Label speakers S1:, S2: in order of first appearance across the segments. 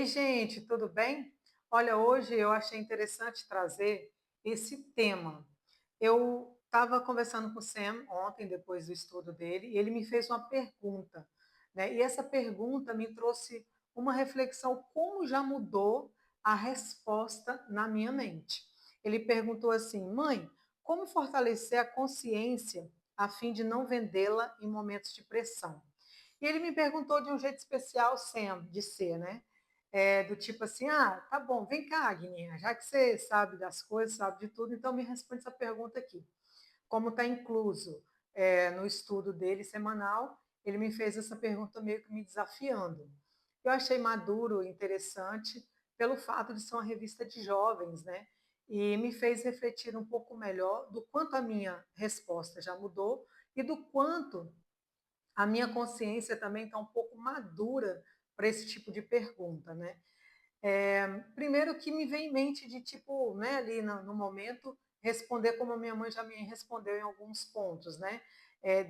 S1: Ei, gente, tudo bem? Olha, hoje eu achei interessante trazer esse tema. Eu estava conversando com o Sam ontem, depois do estudo dele, e ele me fez uma pergunta, né? E essa pergunta me trouxe uma reflexão como já mudou a resposta na minha mente. Ele perguntou assim: mãe, como fortalecer a consciência a fim de não vendê-la em momentos de pressão? E ele me perguntou de um jeito especial, Sam, de ser, né? Do tipo assim, tá bom, vem cá, Agninha, já que você sabe das coisas, sabe de tudo, então me responde essa pergunta aqui. Como está incluso no estudo dele semanal, ele me fez essa pergunta meio que me desafiando. Eu achei maduro e interessante pelo fato de ser uma revista de jovens, né? E me fez refletir um pouco melhor do quanto a minha resposta já mudou e do quanto a minha consciência também está um pouco madura para esse tipo de pergunta, né? Primeiro que me vem em mente de tipo, né, ali no momento, responder como a minha mãe já me respondeu em alguns pontos, né?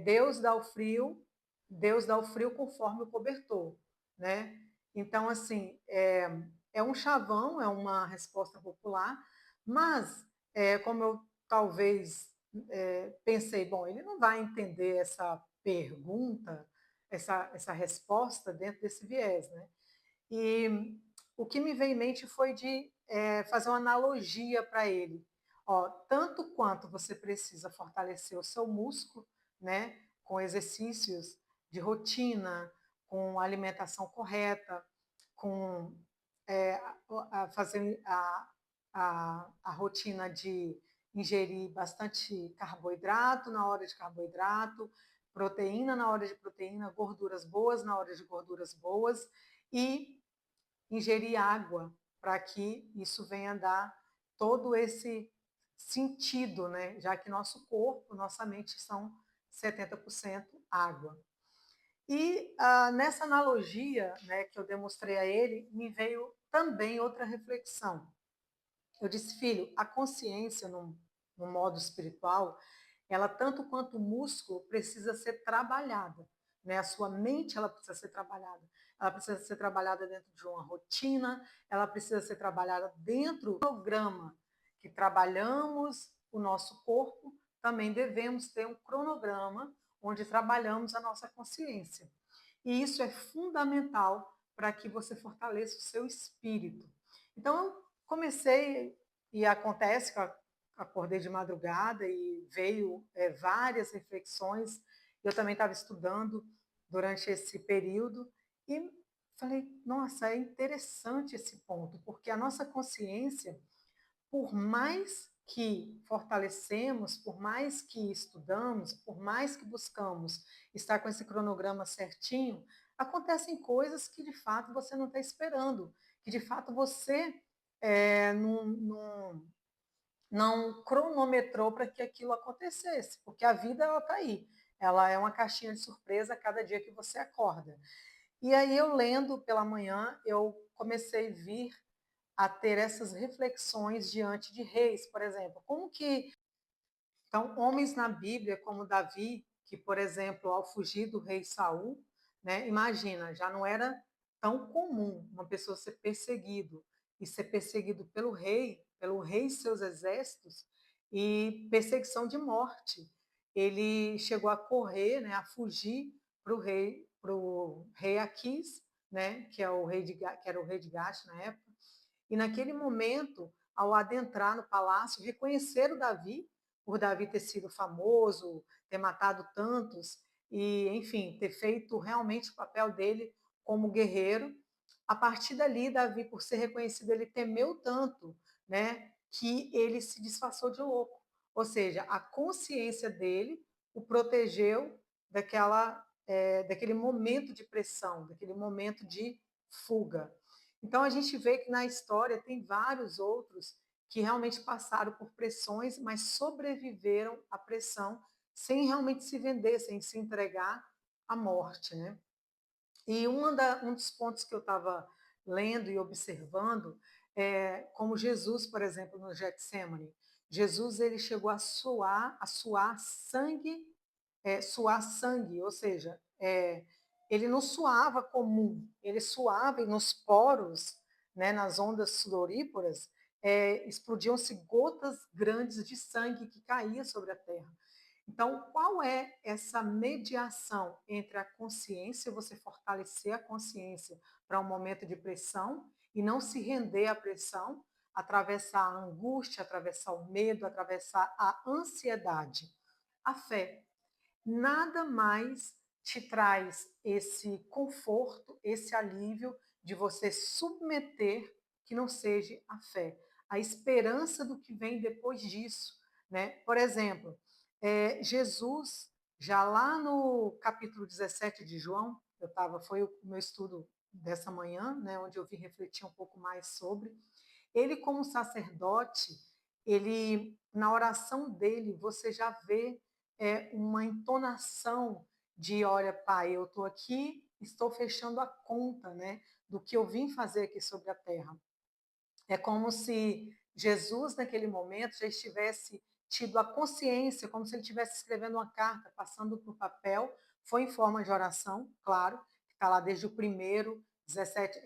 S1: Deus dá o frio, Deus dá o frio conforme o cobertor, né? Então, assim, é um chavão, é uma resposta popular, mas como eu talvez pensei, bom, ele não vai entender essa pergunta, essa resposta dentro desse viés, né? E o que me veio em mente foi de fazer uma analogia para ele. Ó, tanto quanto você precisa fortalecer o seu músculo, né, com exercícios de rotina, com alimentação correta, com fazer a rotina de ingerir bastante carboidrato na hora de carboidrato, proteína na hora de proteína, gorduras boas na hora de gorduras boas e ingerir água para que isso venha dar todo esse sentido, né? Já que nosso corpo, nossa mente são 70% água. E nessa analogia, né, que eu demonstrei a ele, me veio também outra reflexão. Eu disse, filho, a consciência no modo espiritual, ela tanto quanto o músculo precisa ser trabalhada, né? A sua mente ela precisa ser trabalhada. Ela precisa ser trabalhada dentro de uma rotina, ela precisa ser trabalhada dentro do programa que trabalhamos o nosso corpo, também devemos ter um cronograma onde trabalhamos a nossa consciência. E isso é fundamental para que você fortaleça o seu espírito. Então, eu comecei, e acontece que eu acordei de madrugada e veio várias reflexões. Eu também estava estudando durante esse período e falei, nossa, é interessante esse ponto, porque a nossa consciência, por mais que fortalecemos, por mais que estudamos, por mais que buscamos estar com esse cronograma certinho, acontecem coisas que de fato você não está esperando, que de fato você não cronometrou para que aquilo acontecesse, porque a vida ela está aí, ela é uma caixinha de surpresa a cada dia que você acorda. E aí eu lendo pela manhã, eu comecei a vir a ter essas reflexões diante de reis, por exemplo. Como que então homens na Bíblia, como Davi, que por exemplo, ao fugir do rei Saul, né, imagina, já não era tão comum uma pessoa ser perseguido e ser perseguido pelo rei e seus exércitos e perseguição de morte. Ele chegou a correr, né, a fugir para o rei Aquis, né, que era o rei de Gath na época, e naquele momento, ao adentrar no palácio, reconheceram Davi, por Davi ter sido famoso, ter matado tantos, e, enfim, ter feito realmente o papel dele como guerreiro. A partir dali, Davi, por ser reconhecido, ele temeu tanto, né, que ele se disfarçou de louco. Ou seja, a consciência dele o protegeu daquele momento de pressão, daquele momento de fuga. Então a gente vê que na história tem vários outros que realmente passaram por pressões, mas sobreviveram à pressão sem realmente se vender, sem se entregar à morte, né? E um dos pontos que eu estava lendo e observando é como Jesus, por exemplo, no Getsemane, Jesus ele chegou a suar sangue, ou seja, ele não suava comum, ele suava e nos poros né, nas ondas sudoríparas, explodiam-se gotas grandes de sangue que caía sobre a terra. Então, qual é essa mediação entre a consciência, você fortalecer a consciência para um momento de pressão e não se render à pressão, atravessar a angústia, atravessar o medo, atravessar a ansiedade? A fé. Nada mais te traz esse conforto, esse alívio de você submeter que não seja a fé, a esperança do que vem depois disso, né? Por exemplo, Jesus, já lá no capítulo 17 de João, foi o meu estudo dessa manhã, né, onde eu vim refletir um pouco mais sobre, ele como sacerdote, ele na oração dele, você já vê uma entonação de, olha, pai, eu estou aqui, estou fechando a conta, né, do que eu vim fazer aqui sobre a terra. É como se Jesus, naquele momento, já estivesse tido a consciência, como se ele estivesse escrevendo uma carta, passando para o papel, foi em forma de oração, claro, que está lá desde o primeiro, 17,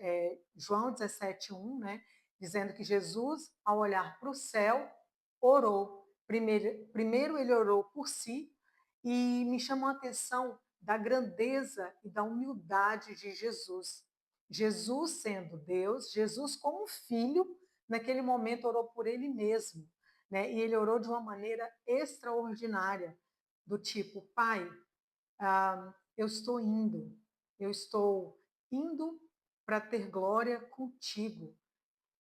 S1: João 17:1, né, dizendo que Jesus, ao olhar para o céu, orou. Primeiro ele orou por si, e me chamou a atenção da grandeza e da humildade de Jesus. Jesus sendo Deus, Jesus como filho, naquele momento orou por ele mesmo, né? E ele orou de uma maneira extraordinária, do tipo, Pai, eu estou indo para ter glória contigo,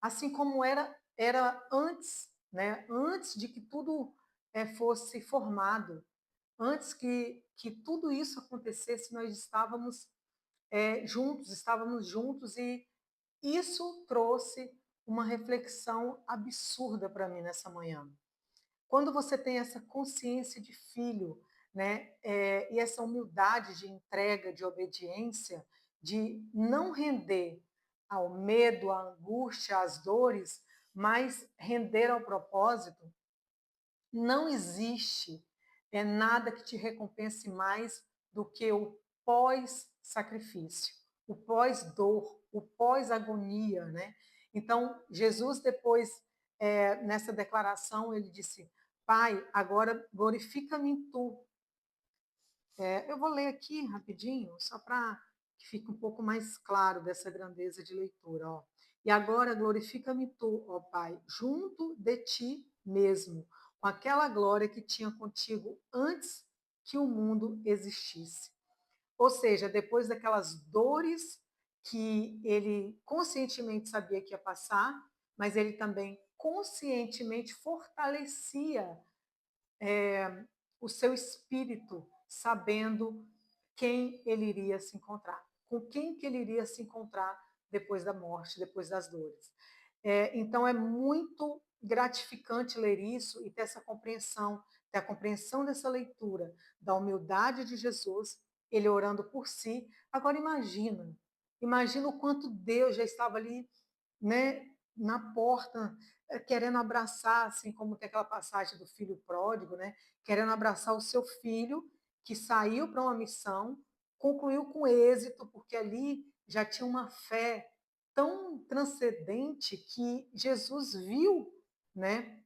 S1: assim como era antes, né? Antes de que tudo fosse formado, antes que tudo isso acontecesse, nós estávamos juntos, e isso trouxe uma reflexão absurda para mim nessa manhã. Quando você tem essa consciência de filho, né, e essa humildade de entrega, de obediência, de não render ao medo, à angústia, às dores, mas render ao propósito, não existe nada que te recompense mais do que o pós-sacrifício, o pós-dor, o pós-agonia, né? Então, Jesus depois, nessa declaração, ele disse, Pai, agora glorifica-me em tu. Eu vou ler aqui rapidinho, só para que fique um pouco mais claro dessa grandeza de leitura. Ó. E agora glorifica-me tu, ó Pai, junto de ti mesmo, com aquela glória que tinha contigo antes que o mundo existisse. Ou seja, depois daquelas dores que ele conscientemente sabia que ia passar, mas ele também conscientemente fortalecia o seu espírito, sabendo quem ele iria se encontrar, com quem que ele iria se encontrar depois da morte, depois das dores. Então é muito gratificante ler isso e ter a compreensão dessa leitura, da humildade de Jesus, ele orando por si. Agora imagina o quanto Deus já estava ali, né, na porta, querendo abraçar, assim como tem aquela passagem do filho pródigo, né, querendo abraçar o seu filho que saiu para uma missão, concluiu com êxito, porque ali já tinha uma fé tão transcendente que Jesus viu, né,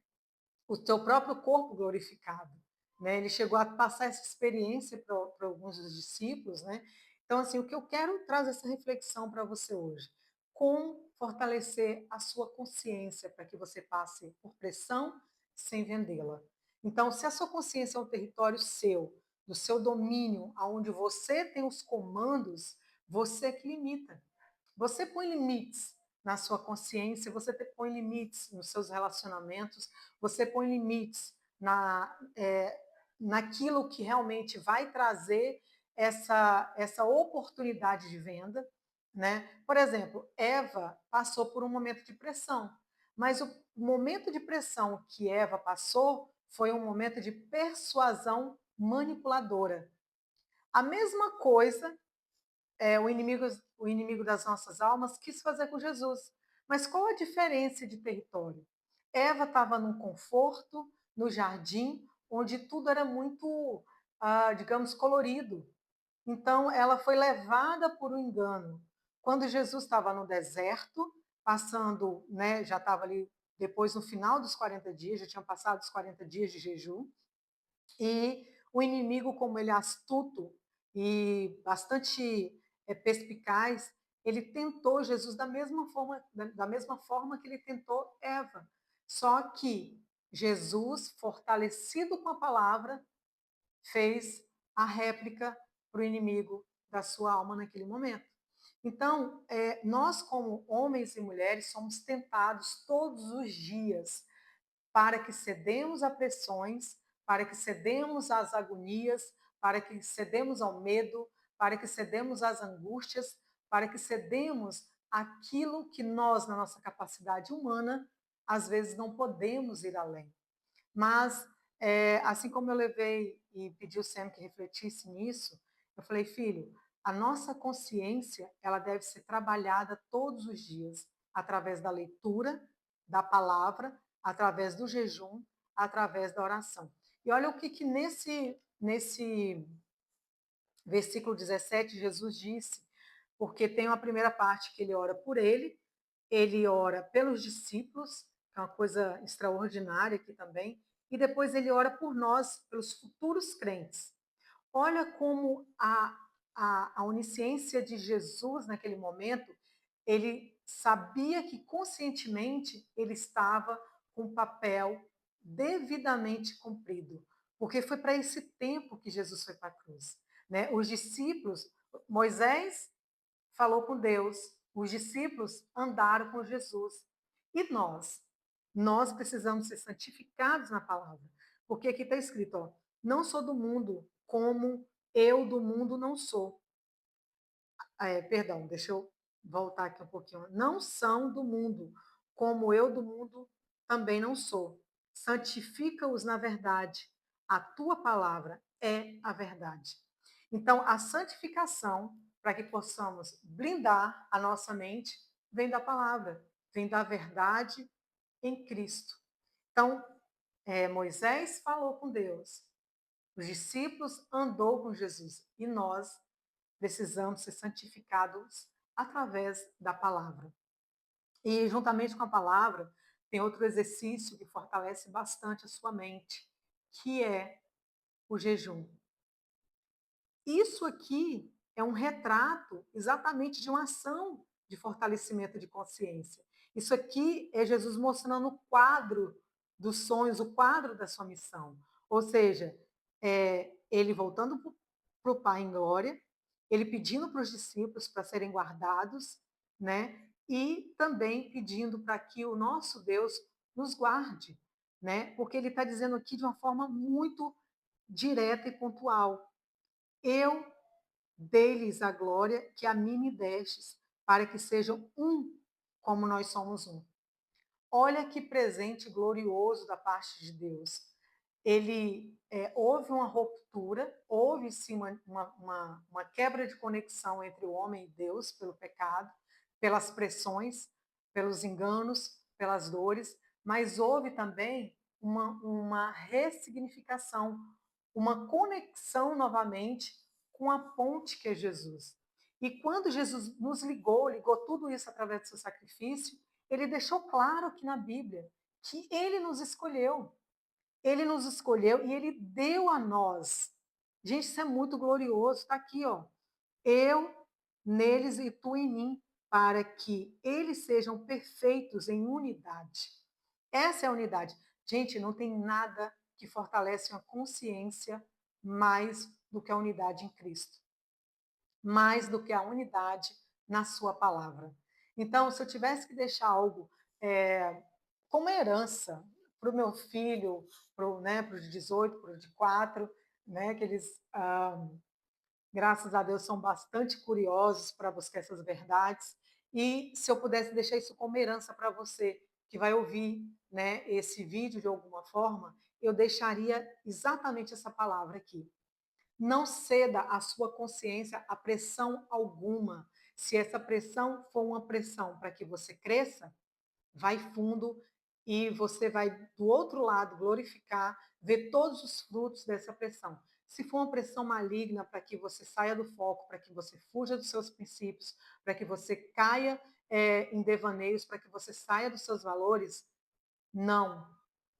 S1: o seu próprio corpo glorificado, né? Ele chegou a passar essa experiência para alguns dos discípulos, né? Então, assim, o que eu quero trazer essa reflexão para você hoje, como fortalecer a sua consciência para que você passe por pressão sem vendê-la. Então, se a sua consciência é um território seu, do seu domínio, aonde você tem os comandos, você que limita. Você põe limites na sua consciência, você põe limites nos seus relacionamentos, você põe limites naquilo que realmente vai trazer essa oportunidade de venda. Né? Por exemplo, Eva passou por um momento de pressão, mas o momento de pressão que Eva passou foi um momento de persuasão manipuladora. A mesma coisa o inimigo das nossas almas quis fazer com Jesus. Mas qual a diferença de território? Eva estava num conforto, no jardim, onde tudo era muito, digamos, colorido. Então, ela foi levada por um engano. Quando Jesus estava no deserto, passando, né, já estava ali depois no final dos 40 dias, já tinham passado os 40 dias de jejum, e o inimigo, como ele é astuto e bastante perspicaz, ele tentou Jesus da mesma forma que ele tentou Eva. Só que Jesus, fortalecido com a palavra, fez a réplica para o inimigo da sua alma naquele momento. Então, nós, como homens e mulheres, somos tentados todos os dias para que cedemos a pressões, para que cedemos às agonias, para que cedemos ao medo, para que cedemos às angústias, para que cedemos aquilo que nós, na nossa capacidade humana, às vezes não podemos ir além. Mas, assim como eu levei e pedi o Sam que refletisse nisso, eu falei, filho, a nossa consciência ela deve ser trabalhada todos os dias, através da leitura, da palavra, através do jejum, através da oração. E olha o que nesse versículo 17 Jesus disse, porque tem uma primeira parte que ele ora por ele ora pelos discípulos, que é uma coisa extraordinária aqui também, e depois ele ora por nós, pelos futuros crentes. Olha como a onisciência de Jesus naquele momento, ele sabia que conscientemente ele estava com o papel devidamente cumprido, porque foi para esse tempo que Jesus foi para a cruz. Né? Os discípulos, Moisés falou com Deus, os discípulos andaram com Jesus. E nós? Nós precisamos ser santificados na palavra. Porque aqui está escrito, ó, não sou do mundo, como eu do mundo não sou. Perdão, deixa eu voltar aqui um pouquinho. Não são do mundo, como eu do mundo também não sou. Santifica-os na verdade. A tua palavra é a verdade. Então, a santificação, para que possamos blindar a nossa mente, vem da palavra, vem da verdade em Cristo. Então, Moisés falou com Deus, os discípulos andou com Jesus e nós precisamos ser santificados através da palavra. E juntamente com a palavra, tem outro exercício que fortalece bastante a sua mente, que é o jejum. Isso aqui é um retrato exatamente de uma ação de fortalecimento de consciência. Isso aqui é Jesus mostrando o quadro dos sonhos, o quadro da sua missão. Ou seja, ele voltando para o Pai em glória, ele pedindo para os discípulos para serem guardados, né? E também pedindo para que o nosso Deus nos guarde, né? Porque ele está dizendo aqui de uma forma muito direta e pontual. Eu dei-lhes a glória que a mim me destes, para que sejam um como nós somos um. Olha que presente glorioso da parte de Deus. Houve uma ruptura, houve sim uma quebra de conexão entre o homem e Deus pelo pecado, pelas pressões, pelos enganos, pelas dores, mas houve também uma ressignificação, uma conexão novamente com a ponte que é Jesus. E quando Jesus nos ligou tudo isso através do seu sacrifício, ele deixou claro aqui na Bíblia que ele nos escolheu. Ele nos escolheu e ele deu a nós. Gente, isso é muito glorioso. Está aqui, ó. Eu neles e tu em mim, para que eles sejam perfeitos em unidade. Essa é a unidade. Gente, não tem nada que fortalece uma consciência mais do que a unidade em Cristo. Mais do que a unidade na sua palavra. Então, se eu tivesse que deixar algo como herança para o meu filho, para os 18, para os de 4, né, que eles, graças a Deus, são bastante curiosos para buscar essas verdades. E se eu pudesse deixar isso como herança para você, que vai ouvir, né, esse vídeo de alguma forma, eu deixaria exatamente essa palavra aqui. Não ceda a sua consciência a pressão alguma. Se essa pressão for uma pressão para que você cresça, vai fundo e você vai, do outro lado, glorificar, ver todos os frutos dessa pressão. Se for uma pressão maligna para que você saia do foco, para que você fuja dos seus princípios, para que você caia em devaneios para que você saia dos seus valores? Não.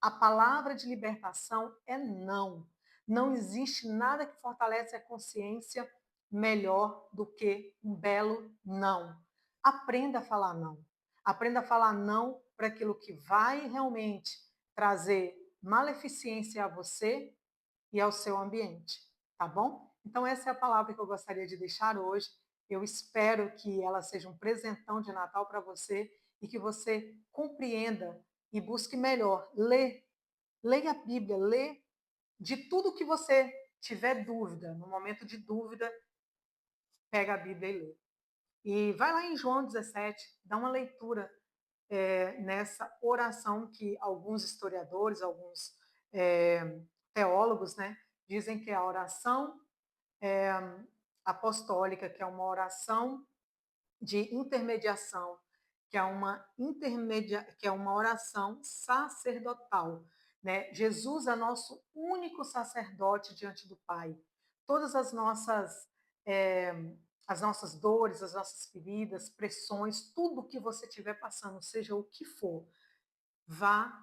S1: A palavra de libertação é não. Não existe nada que fortalece a consciência melhor do que um belo não. Aprenda a falar não. Aprenda a falar não para aquilo que vai realmente trazer maleficência a você e ao seu ambiente, tá bom? Então essa é a palavra que eu gostaria de deixar hoje. Eu espero que ela seja um presentão de Natal para você e que você compreenda e busque melhor. Leia a Bíblia, lê de tudo que você tiver dúvida. No momento de dúvida, pega a Bíblia e lê. E vai lá em João 17, dá uma leitura nessa oração que alguns historiadores, alguns teólogos, né, dizem que é a oração apostólica, que é uma oração de intermediação, que é uma oração sacerdotal, né? Jesus é nosso único sacerdote diante do Pai. Todas é, as nossas dores, as nossas feridas, pressões, tudo que você estiver passando, seja o que for, vá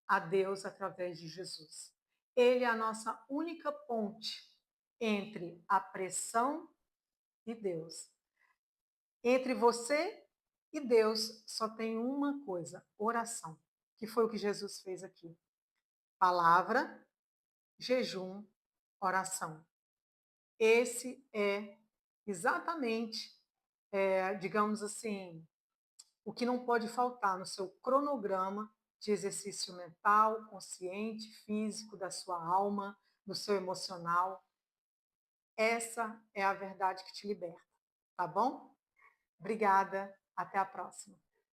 S1: a Deus através de Jesus. Ele é a nossa única ponte entre a pressão e Deus. Entre você e Deus só tem uma coisa: oração, que foi o que Jesus fez aqui. Palavra, jejum, oração. Esse é exatamente, digamos assim, o que não pode faltar no seu cronograma de exercício mental, consciente, físico, da sua alma, do seu emocional. Essa é a verdade que te liberta, tá bom? Obrigada, até a próxima.